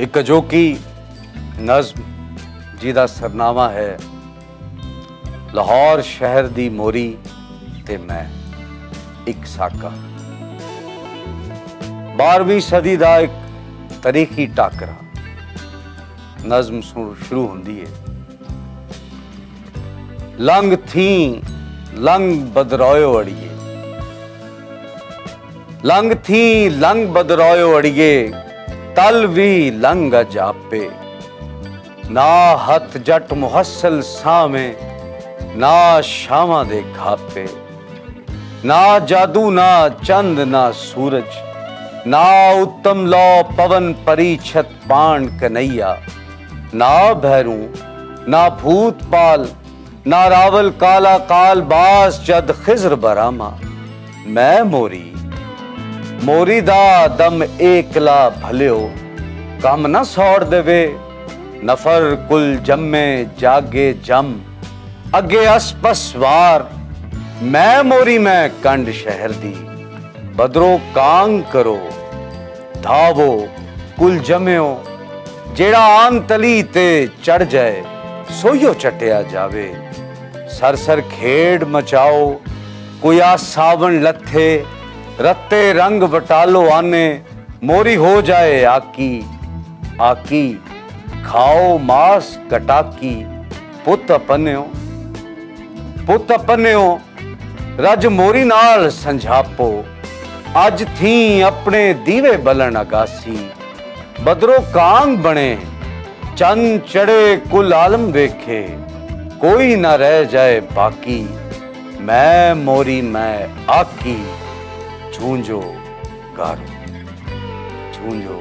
एक अजोकी नज़म जिहदा सरनामा है लाहौर शहर दी मोरी ते मैं एक साका। 12वीं सदी का एक तारीखी टाकरा नज़म शुरू होंदी है। लंघ थी लंघ बदरोयो अड़िए, लंघ थी लंघ बदरोयो अड़िए, तल भी लंघ जापे। ना हथ जट मुहसल सामे, ना शामा दे घापे। ना जादू ना चंद ना सूरज, ना उत्तम लौ पवन परिछत पान कन्हैया। ना भैरू ना भूत पाल, ना रावल काला काल बास जद खिजर बरामा। मैं मोरी मोरी दा दम एकला भलियो, कम न सौड़ देवे। नफर कुल जम्मे जागे जम, अगे असपस वार। मैं मोरी मैं कंड शहर दी, बदरो कांग करो। धावो कुल जम्यो, जेड़ा आन तली ते चढ़ जाए, सोयो चटिया जावे। सरसर खेड़ मचाओ, कोई आ सावन लथे। रत्ते रंग बटालो आने, मोरी हो जाए आकी। आकी खाओ मास कटाकी, पुत अपन्यो रज मोरी नाल संझापो। अज थी अपने दीवे बलन अगासी, बदरो कांग बने। चंद चढ़े कुल आलम वेखे, कोई ना रह जाए बाकी। मैं मोरी मैं आकी, झूंझो गारो, झूंझो